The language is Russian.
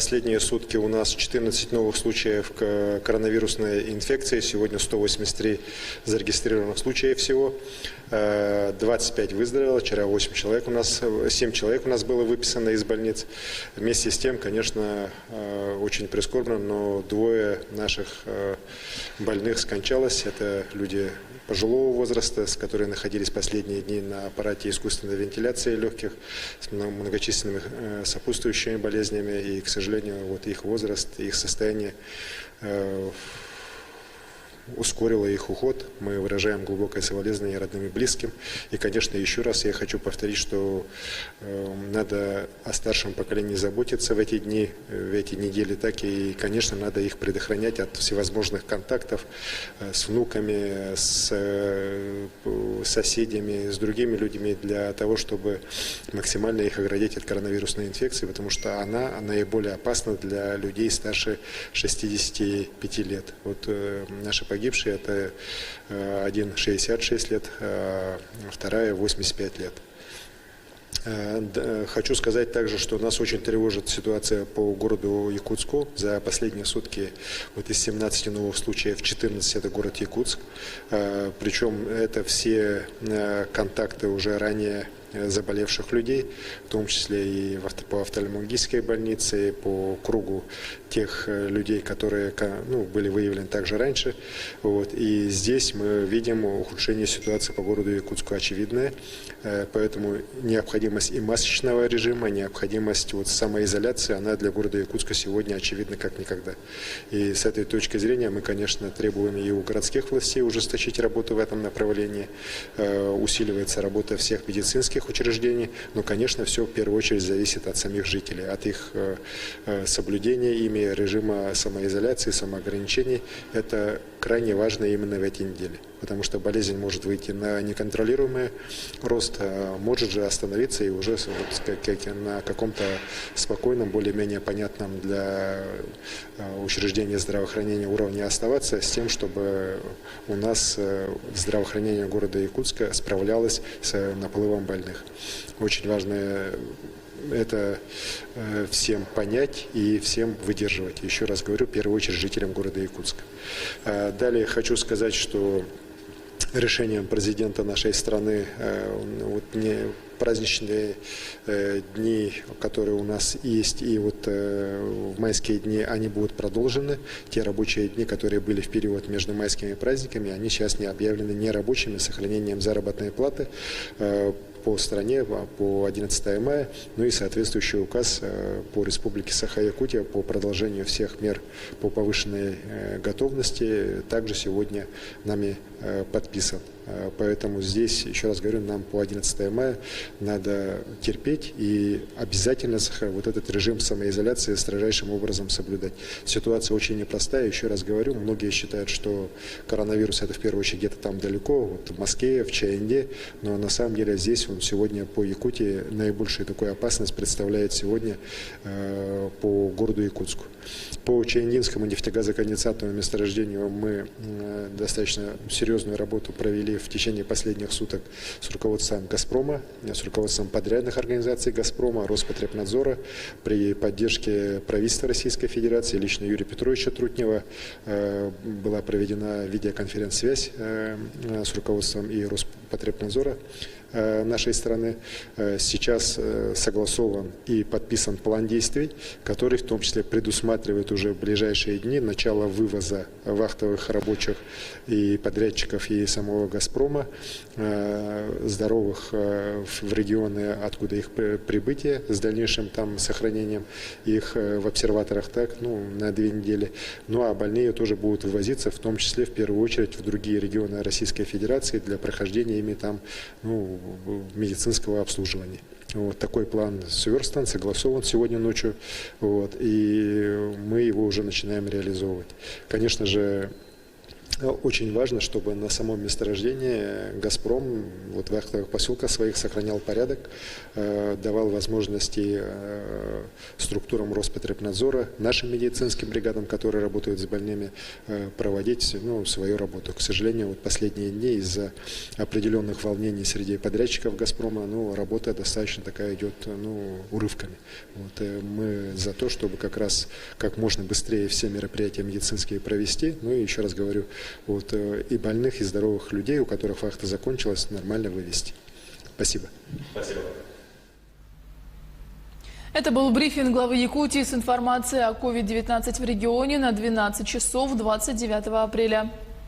последние сутки у нас 14 новых случаев коронавирусной инфекции. Сегодня 183 зарегистрированных случая всего. 25 выздоровело. Вчера 7 человек у нас было выписано из больниц. Вместе с тем, конечно, очень прискорбно, но двое наших больных скончалось. Это люди пожилого возраста, которые находились последние дни на аппарате искусственной вентиляции легких с многочисленными сопутствующими болезнями. И, к сожалению, вот их возраст, их состояние ускорило их уход. Мы выражаем глубокое соболезнование родным и близким. И, конечно, еще раз я хочу повторить, что надо о старшем поколении заботиться в эти дни, в эти недели, так и, конечно, надо их предохранять от всевозможных контактов с внуками, с соседями, с другими людьми, для того, чтобы максимально их оградить от коронавирусной инфекции, потому что она наиболее опасна для людей старше 65 лет. Вот наши погибшие, это один 66 лет, вторая 85 лет. Хочу сказать также, что нас очень тревожит ситуация по городу Якутску. За последние сутки вот из 17 новых случаев 14 это город Якутск. Причем это все контакты уже ранее заболевших людей, в том числе и по офтальмологической больнице, и по кругу тех людей, которые были выявлены также раньше. Вот. И здесь мы видим ухудшение ситуации по городу Якутску очевидное, поэтому необходимость и масочного режима, необходимость самоизоляции, она для города Якутска сегодня очевидна как никогда. И с этой точки зрения мы, конечно, требуем и у городских властей ужесточить работу в этом направлении, усиливается работа всех медицинских учреждений, но, конечно, все в первую очередь зависит от самих жителей, от их соблюдения ими режима самоизоляции, самоограничений. Это крайне важно именно в эти недели, потому что болезнь может выйти на неконтролируемый рост, может же остановиться и уже на каком-то спокойном, более-менее понятном для учреждения здравоохранения уровне оставаться, с тем, чтобы у нас здравоохранение города Якутска справлялось с наплывом больных. Очень важно это всем понять и всем выдерживать. Еще раз говорю, в первую очередь жителям города Якутска. Далее хочу сказать, что решением президента нашей страны праздничные дни, которые у нас есть, и в майские дни они будут продолжены. Те рабочие дни, которые были в период между майскими праздниками, они сейчас не объявлены нерабочими, с сохранением заработной платы по стране по 11 мая, ну и соответствующий указ по Республике Саха-Якутия по продолжению всех мер по повышенной готовности также сегодня нами подписан. Поэтому здесь, еще раз говорю, нам по 11 мая надо терпеть и обязательно вот этот режим самоизоляции строжайшим образом соблюдать. Ситуация очень непростая, еще раз говорю, многие считают, что коронавирус это в первую очередь где-то там далеко, вот в Москве, в Чаянде, но на самом деле здесь он сегодня по Якутии наибольшую такую опасность представляет сегодня по городу Якутску. По Чаяндинскому нефтегазоконденсатному месторождению мы достаточно серьезную работу провели в течение последних суток с руководством «Газпрома», с руководством подрядных организаций «Газпрома», Роспотребнадзора, при поддержке правительства Российской Федерации, лично Юрия Петровича Трутнева была проведена видеоконференц-связь с руководством и Роспотребнадзора нашей страны. Сейчас согласован и подписан план действий, который в том числе предусматривает уже в ближайшие дни начало вывоза вахтовых рабочих и подрядчиков и самого «Газпрома» здоровых в регионы, откуда их прибытие, с дальнейшим там сохранением их в обсерваторах на 2 недели. Ну а больные тоже будут вывозиться, в том числе в первую очередь в другие регионы Российской Федерации для прохождения ими там медицинского обслуживания. Вот такой план сверстан, согласован сегодня ночью, и мы его уже начинаем реализовывать. Конечно же, очень важно, чтобы на самом месторождении «Газпром» вот в вахтовых поселках своих сохранял порядок, давал возможности структурам Роспотребнадзора, нашим медицинским бригадам, которые работают с больными, проводить свою работу. К сожалению, вот последние дни из-за определенных волнений среди подрядчиков «Газпрома» работа достаточно такая идет урывками. Вот, мы за то, чтобы как раз как можно быстрее все мероприятия медицинские провести. Ну и еще раз говорю, вот, и больных, и здоровых людей, у которых вахта закончилась, нормально вывести. Спасибо. Спасибо. Это был брифинг главы Якутии с информацией о COVID-19 в регионе на 12 часов 29 апреля.